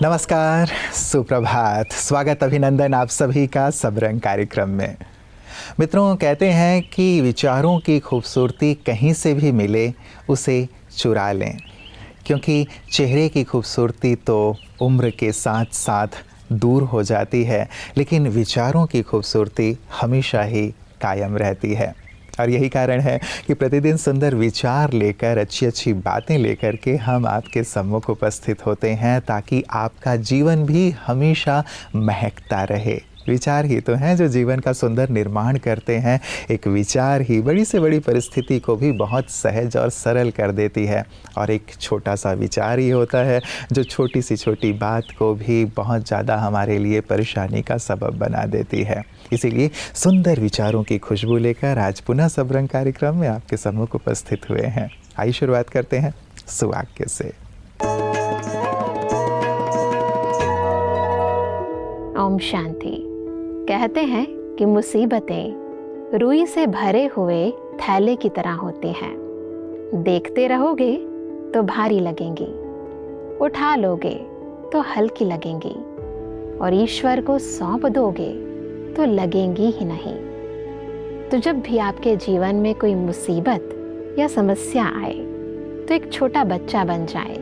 नमस्कार, सुप्रभात, स्वागत अभिनंदन आप सभी का सबरंग कार्यक्रम में। मित्रों, कहते हैं कि विचारों की खूबसूरती कहीं से भी मिले उसे चुरा लें, क्योंकि चेहरे की खूबसूरती तो उम्र के साथ साथ दूर हो जाती है, लेकिन विचारों की खूबसूरती हमेशा ही कायम रहती है। और यही कारण है कि प्रतिदिन सुंदर विचार लेकर, अच्छी अच्छी बातें लेकर के हम आपके सम्मुख उपस्थित होते हैं, ताकि आपका जीवन भी हमेशा महकता रहे। विचार ही तो हैं जो जीवन का सुंदर निर्माण करते हैं। एक विचार ही बड़ी से बड़ी परिस्थिति को भी बहुत सहज और सरल कर देती है, और एक छोटा सा विचार ही होता है जो छोटी सी छोटी बात को भी बहुत ज़्यादा हमारे लिए परेशानी का सबब बना देती है। इसीलिए सुंदर विचारों की खुशबू लेकर आज पुनः सबरंग कार्यक्रम में आपके सम्मुख उपस्थित हुए हैं। आइए शुरुआत करते हैं सुवाक्य से। ओम शांति। कहते हैं कि मुसीबतें रुई से भरे हुए थैले की तरह होती हैं। देखते रहोगे तो भारी लगेंगी, उठा लोगे तो हल्की लगेंगी, और ईश्वर को सौंप दोगे तो लगेंगी ही नहीं। तो जब भी आपके जीवन में कोई मुसीबत या समस्या आए तो एक छोटा बच्चा बन जाए।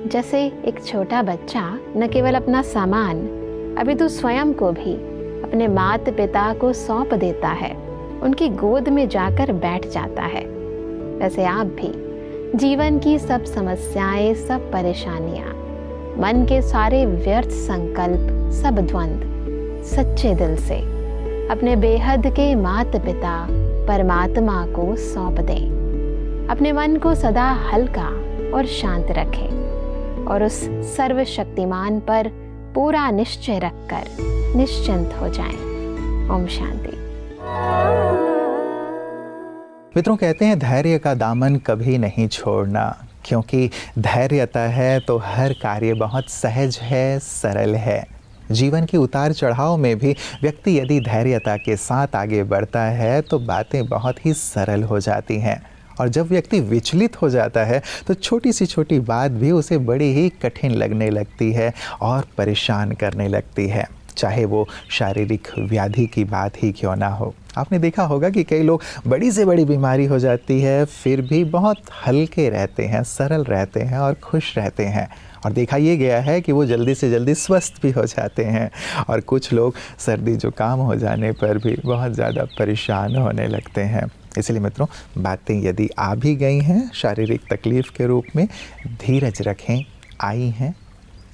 जैसे एक छोटा बच्चा न केवल अपना सामान अभी तो स्वयं को भी अपने माता पिता को सौंप देता है, उनकी गोद में जाकर बैठ जाता है, वैसे आप भी जीवन की सब समस्याएं, सब परेशानियां, मन के सारे व्यर्थ संकल्प, सब द्वंद्व सच्चे दिल से अपने बेहद के माता पिता परमात्मा को सौंप दें। अपने मन को सदा हल्का और शांत रखें और उस सर्वशक्तिमान पर पूरा निश्चय रखकर निश्चिंत हो जाएं। ओम शांति। मित्रों, कहते हैं धैर्य का दामन कभी नहीं छोड़ना, क्योंकि धैर्यता है तो हर कार्य बहुत सहज है, सरल है। जीवन के उतार चढ़ाव में भी व्यक्ति यदि धैर्यता के साथ आगे बढ़ता है तो बातें बहुत ही सरल हो जाती हैं। और जब व्यक्ति विचलित हो जाता है तो छोटी सी छोटी बात भी उसे बड़ी ही कठिन लगने लगती है और परेशान करने लगती है, चाहे वो शारीरिक व्याधि की बात ही क्यों ना हो। आपने देखा होगा कि कई लोग बड़ी से बड़ी बीमारी हो जाती है फिर भी बहुत हल्के रहते हैं, सरल रहते हैं और खुश रहते हैं। और देखा ये गया है कि वो जल्दी से जल्दी स्वस्थ भी हो जाते हैं। और कुछ लोग सर्दी जुकाम हो जाने पर भी बहुत ज़्यादा परेशान होने लगते हैं। इसलिए मित्रों, बातें यदि आ भी गई हैं शारीरिक तकलीफ़ के रूप में, धीरज रखें, आई हैं,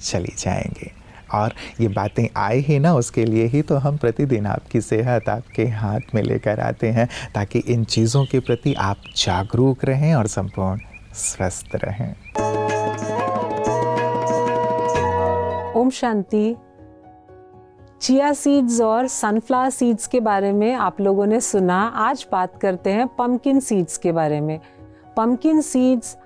चली जाएंगी। और ये बातें आए ही ना, उसके लिए ही तो हम प्रतिदिन आपकी सेहत आपके हाथ में लेकर आते हैं, ताकि इन चीज़ों के प्रति आप जागरूक रहें और संपूर्ण स्वस्थ रहें। ओम शांति। चिया सीड्स और सनफ्लावर सीड्स के बारे में आप लोगों ने सुना। आज बात करते हैं पम्पकिन सीड्स के बारे में। पम्पकिन सीड्स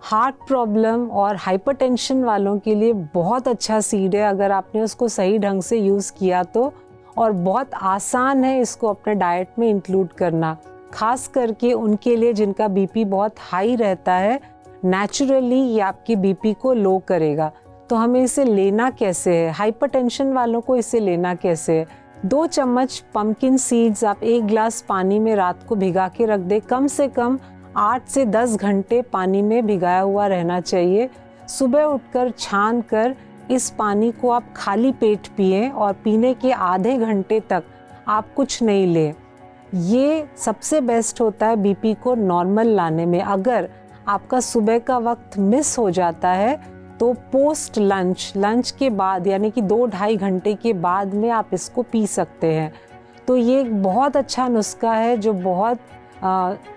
हार्ट प्रॉब्लम और हाइपरटेंशन वालों के लिए बहुत अच्छा सीड है, अगर आपने उसको सही ढंग से यूज़ किया तो। और बहुत आसान है इसको अपने डाइट में इंक्लूड करना, खास करके उनके लिए जिनका बीपी बहुत हाई रहता है। नेचुरली ये आपकी बीपी को लो करेगा। तो हमें इसे लेना कैसे है, हाइपरटेंशन वालों को इसे लेना कैसे है। 2 चम्मच पम्पकिन सीड्स आप 1 गिलास पानी में रात को भिगा के रख दे। कम से कम 8 से 10 घंटे पानी में भिगाया हुआ रहना चाहिए। सुबह उठकर छान कर इस पानी को आप खाली पेट पिएं, और पीने के आधे घंटे तक आप कुछ नहीं लें। ये सबसे बेस्ट होता है बीपी को नॉर्मल लाने में। अगर आपका सुबह का वक्त मिस हो जाता है तो पोस्ट लंच के बाद, यानी कि 2-2.5 घंटे के बाद में आप इसको पी सकते हैं। तो ये एक बहुत अच्छा नुस्खा है जो बहुत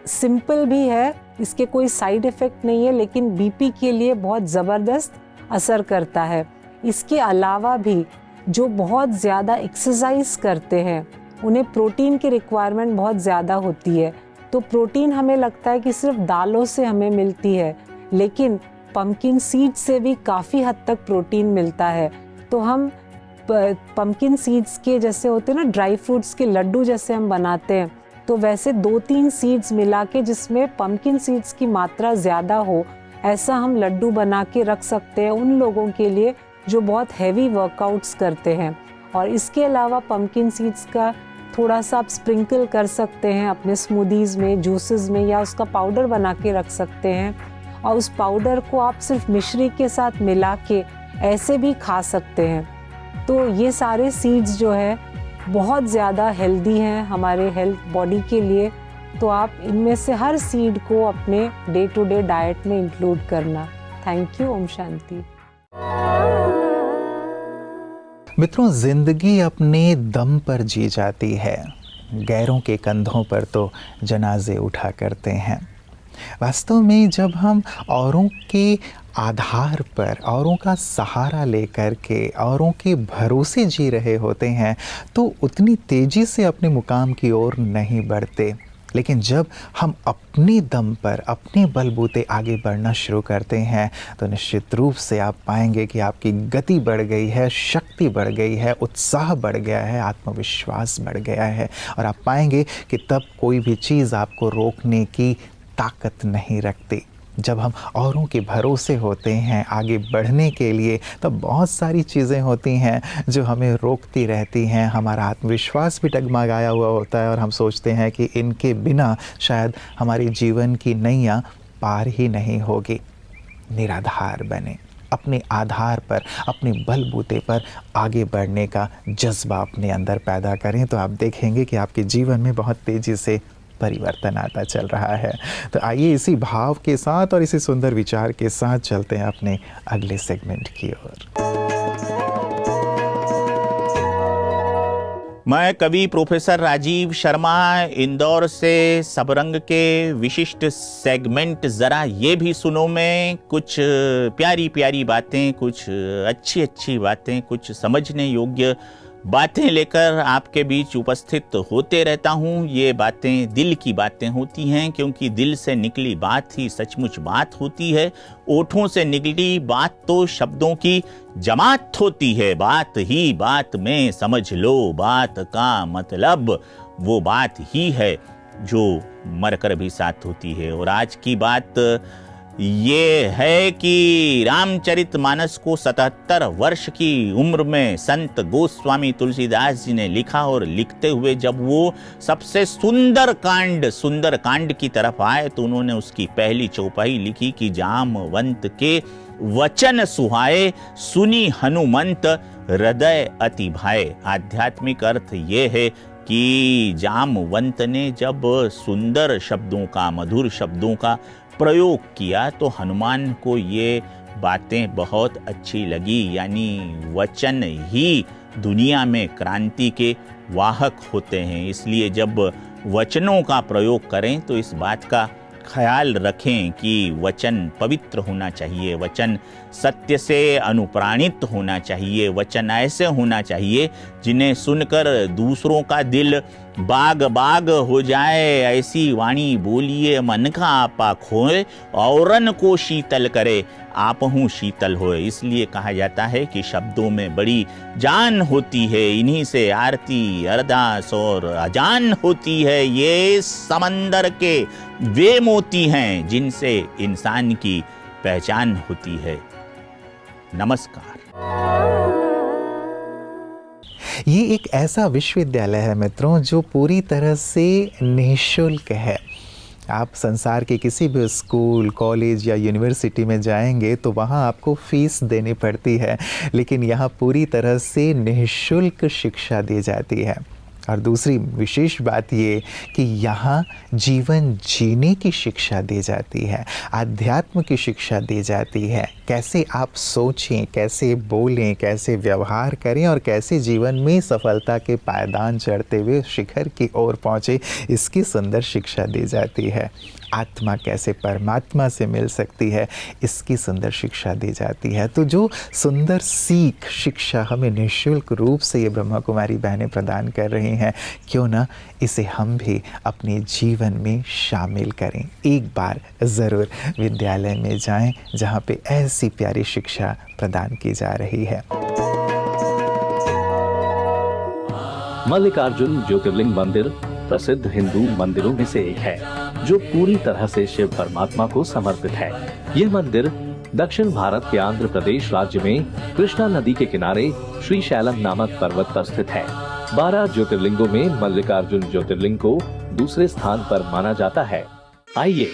सिंपल भी है, इसके कोई साइड इफ़ेक्ट नहीं है, लेकिन बीपी के लिए बहुत ज़बरदस्त असर करता है। इसके अलावा भी जो बहुत ज़्यादा एक्सरसाइज करते हैं उन्हें प्रोटीन की रिक्वायरमेंट बहुत ज़्यादा होती है। तो प्रोटीन हमें लगता है कि सिर्फ दालों से हमें मिलती है, लेकिन पम्पकिन सीड से भी काफ़ी हद तक प्रोटीन मिलता है। तो हम पम्पकिन सीड्स के जैसे होते हैं ना, ड्राई फ्रूट्स के लड्डू जैसे हम बनाते हैं, तो वैसे 2-3 सीड्स मिला के जिसमें पम्पकिन सीड्स की मात्रा ज़्यादा हो, ऐसा हम लड्डू बना के रख सकते हैं उन लोगों के लिए जो बहुत हैवी वर्कआउट्स करते हैं। और इसके अलावा पम्पकिन सीड्स का थोड़ा सा आप स्प्रिंकल कर सकते हैं अपने स्मूदीज़ में, जूसेस में, या उसका पाउडर बना के रख सकते हैं। और उस पाउडर को आप सिर्फ मिश्री के साथ मिला के ऐसे भी खा सकते हैं। तो ये सारे सीड्स जो है बहुत ज़्यादा हेल्दी हैं हमारे हेल्थ बॉडी के लिए। तो आप इनमें से हर सीड को अपने डे टू डे डाइट में इंक्लूड करना। Thank you. ओम शांति। मित्रों, जिंदगी अपने दम पर जी जाती है, गैरों के कंधों पर तो जनाजे उठा करते हैं। वास्तव में जब हम औरों के आधार पर, औरों का सहारा लेकर के, औरों के भरोसे जी रहे होते हैं तो उतनी तेज़ी से अपने मुकाम की ओर नहीं बढ़ते। लेकिन जब हम अपने दम पर, अपने बलबूते आगे बढ़ना शुरू करते हैं तो निश्चित रूप से आप पाएंगे कि आपकी गति बढ़ गई है, शक्ति बढ़ गई है, उत्साह बढ़ गया है, आत्मविश्वास बढ़ गया है। और आप पाएंगे कि तब कोई भी चीज़ आपको रोकने की ताकत नहीं रखती। जब हम औरों के भरोसे होते हैं आगे बढ़ने के लिए, तब बहुत सारी चीज़ें होती हैं जो हमें रोकती रहती हैं। हमारा आत्मविश्वास भी डगमगाया हुआ होता है और हम सोचते हैं कि इनके बिना शायद हमारे जीवन की नैया पार ही नहीं होगी। निराधार बने, अपने आधार पर, अपने बलबूते पर आगे बढ़ने का जज्बा अपने अंदर पैदा करें तो आप देखेंगे कि आपके जीवन में बहुत तेज़ी से परिवर्तन आता चल रहा है। तो आइए इसी भाव के साथ और इसी सुंदर विचार के साथ चलते हैं अपने अगले सेगमेंट की ओर। मैं कवि प्रोफेसर राजीव शर्मा इंदौर से सबरंग के विशिष्ट सेगमेंट ज़रा ये भी सुनो में कुछ प्यारी प्यारी बातें, कुछ अच्छी अच्छी बातें, कुछ समझने योग्य बातें लेकर आपके बीच उपस्थित होते रहता हूँ। ये बातें दिल की बातें होती हैं, क्योंकि दिल से निकली बात ही सचमुच बात होती है। ओठों से निकली बात तो शब्दों की जमात होती है। बात ही बात में समझ लो, बात का मतलब वो बात ही है जो मरकर भी साथ होती है। और आज की बात ये है कि रामचरितमानस को 77 वर्ष की उम्र में संत गोस्वामी तुलसीदास जी ने लिखा, और लिखते हुए जब वो सबसे सुंदर कांड की तरफ आए तो उन्होंने उसकी पहली चौपाई लिखी कि जामवंत के वचन सुहाए, सुनी हनुमंत हृदय अति भाए। आध्यात्मिक अर्थ ये है कि जामवंत ने जब सुंदर शब्दों का, मधुर शब्दों का प्रयोग किया तो हनुमान को ये बातें बहुत अच्छी लगी। यानी वचन ही दुनिया में क्रांति के वाहक होते हैं। इसलिए जब वचनों का प्रयोग करें तो इस बात का ख्याल रखें कि वचन पवित्र होना चाहिए, वचन सत्य से अनुप्राणित होना चाहिए, वचन ऐसे होना चाहिए जिन्हें सुनकर दूसरों का दिल बाग बाग हो जाए। ऐसी वाणी बोलिए मन का आपा खोए, औरन को शीतल करे आपहू शीतल होए। इसलिए कहा जाता है कि शब्दों में बड़ी जान होती है, इन्हीं से आरती अरदास और अजान होती है। ये समंदर के वे मोती हैं जिनसे इंसान की पहचान होती है। नमस्कार। ये एक ऐसा विश्वविद्यालय है मित्रों जो पूरी तरह से निःशुल्क है। आप संसार के किसी भी स्कूल, कॉलेज या यूनिवर्सिटी में जाएंगे तो वहाँ आपको फीस देनी पड़ती है, लेकिन यहाँ पूरी तरह से निःशुल्क शिक्षा दी जाती है। और दूसरी विशेष बात ये कि यहाँ जीवन जीने की शिक्षा दी जाती है, आध्यात्म की शिक्षा दी जाती है। कैसे आप सोचें, कैसे बोलें, कैसे व्यवहार करें और कैसे जीवन में सफलता के पायदान चढ़ते हुए शिखर की ओर पहुँचे, इसकी सुंदर शिक्षा दी जाती है। आत्मा कैसे परमात्मा से मिल सकती है, इसकी सुंदर शिक्षा दी जाती है। तो जो सुंदर सीख, शिक्षा हमें निःशुल्क रूप से ये ब्रह्मा कुमारी बहनें प्रदान कर रही हैं, क्यों ना इसे हम भी अपने जीवन में शामिल करें। एक बार ज़रूर विद्यालय में जाएं जहाँ पे ऐसी प्यारी शिक्षा प्रदान की जा रही है। मल्लिकार्जुन ज्योतिर्लिंग मंदिर प्रसिद्ध हिंदू मंदिरों में से एक है जो पूरी तरह से शिव परमात्मा को समर्पित है। यह मंदिर दक्षिण भारत के आंध्र प्रदेश राज्य में कृष्णा नदी के किनारे श्रीशैलम नामक पर्वत पर स्थित है। 12 ज्योतिर्लिंगों में मल्लिकार्जुन ज्योतिर्लिंग को दूसरे स्थान पर माना जाता है। आइए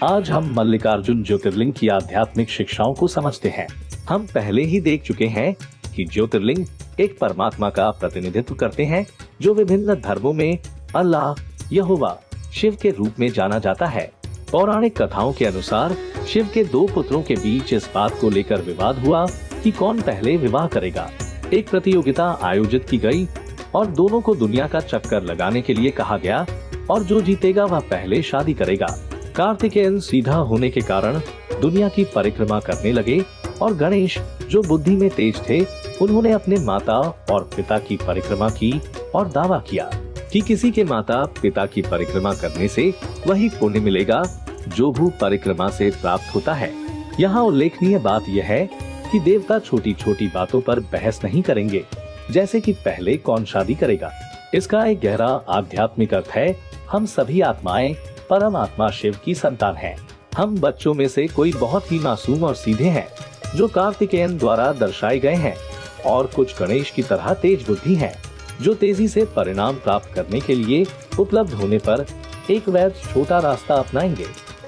आज हम मल्लिकार्जुन ज्योतिर्लिंग की आध्यात्मिक शिक्षाओं को समझते हैं। हम पहले ही देख चुके हैं कि ज्योतिर्लिंग एक परमात्मा का प्रतिनिधित्व करते हैं जो विभिन्न धर्मों में अल्लाह, यहोवा, शिव के रूप में जाना जाता है। पौराणिक कथाओं के अनुसार शिव के 2 पुत्रों के बीच इस बात को लेकर विवाद हुआ कि कौन पहले विवाह करेगा। एक प्रतियोगिता आयोजित की गई और दोनों को दुनिया का चक्कर लगाने के लिए कहा गया और जो जीतेगा वह पहले शादी करेगा। कार्तिकेयन सीधा होने के कारण दुनिया की परिक्रमा करने लगे और गणेश जो बुद्धि में तेज थे उन्होंने अपने माता और पिता की परिक्रमा की और दावा किया कि किसी के माता पिता की परिक्रमा करने से वही पुण्य मिलेगा जो भू परिक्रमा से प्राप्त होता है। यहाँ उल्लेखनीय बात यह है कि देवता छोटी छोटी बातों पर बहस नहीं करेंगे, जैसे कि पहले कौन शादी करेगा। इसका एक गहरा आध्यात्मिक अर्थ है। हम सभी आत्माएं परमात्मा शिव की संतान हैं। हम बच्चों में से कोई बहुत ही मासूम और सीधे हैं जो कार्तिकेयन द्वारा दर्शाए गए हैं और कुछ गणेश की तरह तेज बुद्धि हैं जो तेजी से परिणाम प्राप्त करने के लिए उपलब्ध होने पर एक वैध छोटा रास्ता अपनाएंगे।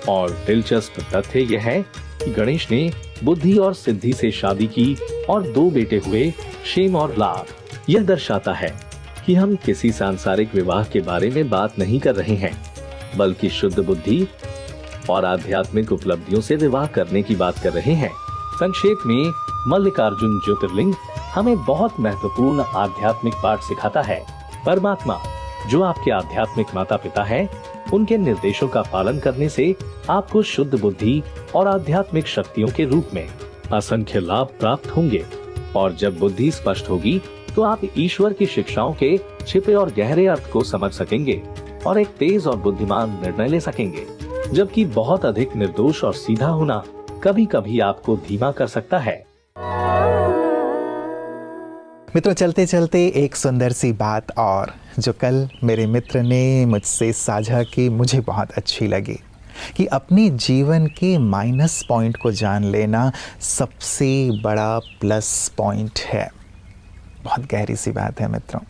और दिलचस्प तथ्य यह है कि गणेश ने बुद्धि और सिद्धि से शादी की और 2 बेटे हुए, क्षेम और लाभ। यह दर्शाता है कि हम किसी सांसारिक विवाह के बारे में बात नहीं कर रहे हैं, बल्कि शुद्ध बुद्धि और आध्यात्मिक उपलब्धियों से विवाह करने की बात कर रहे हैं। संक्षेप में मल्लिकार्जुन ज्योतिर्लिंग हमें बहुत महत्वपूर्ण आध्यात्मिक पाठ सिखाता है। परमात्मा जो आपके आध्यात्मिक माता पिता हैं, उनके निर्देशों का पालन करने से आपको शुद्ध बुद्धि और आध्यात्मिक शक्तियों के रूप में असंख्य लाभ प्राप्त होंगे। और जब बुद्धि स्पष्ट होगी तो आप ईश्वर की शिक्षाओं के छिपे और गहरे अर्थ को समझ सकेंगे और एक तेज और बुद्धिमान निर्णय ले सकेंगे। जबकि बहुत अधिक निर्दोष और सीधा होना कभी कभी आपको धीमा कर सकता है। मित्रों, चलते चलते एक सुंदर सी बात और जो कल मेरे मित्र ने मुझसे साझा की, मुझे बहुत अच्छी लगी कि अपने जीवन के माइनस पॉइंट को जान लेना सबसे बड़ा प्लस पॉइंट है। बहुत गहरी सी बात है मित्रों।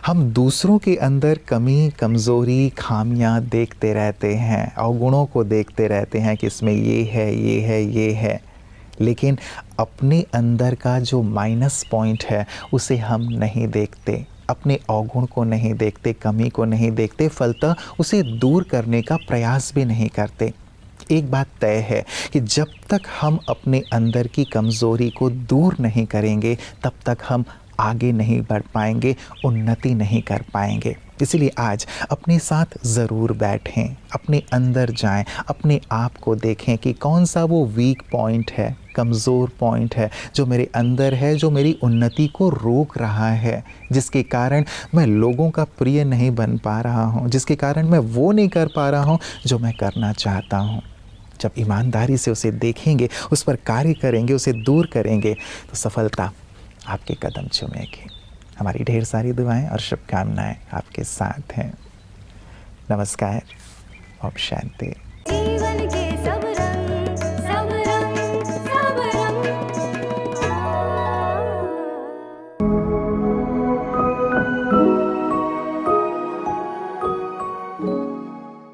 हम दूसरों के अंदर कमी, कमज़ोरी, खामियां देखते रहते हैं, अवगुणों को देखते रहते हैं कि इसमें ये है, ये है, ये है, लेकिन अपने अंदर का जो माइनस पॉइंट है उसे हम नहीं देखते, अपने अवगुण को नहीं देखते, कमी को नहीं देखते, फलतः उसे दूर करने का प्रयास भी नहीं करते। एक बात तय है कि जब तक हम अपने अंदर की कमज़ोरी को दूर नहीं करेंगे तब तक हम आगे नहीं बढ़ पाएंगे, उन्नति नहीं कर पाएंगे। इसलिए आज अपने साथ ज़रूर बैठें, अपने अंदर जाएं, अपने आप को देखें कि कौन सा वो वीक पॉइंट है, कमज़ोर पॉइंट है जो मेरे अंदर है, जो मेरी उन्नति को रोक रहा है, जिसके कारण मैं लोगों का प्रिय नहीं बन पा रहा हूँ, जिसके कारण मैं वो नहीं कर पा रहा हूँ जो मैं करना चाहता हूँ। जब ईमानदारी से उसे देखेंगे, उस पर कार्य करेंगे, उसे दूर करेंगे तो सफलता आपके कदम चूमेगी। हमारी ढेर सारी दुआएं और शुभकामनाएं आपके साथ हैं। नमस्कार। ओम शांति।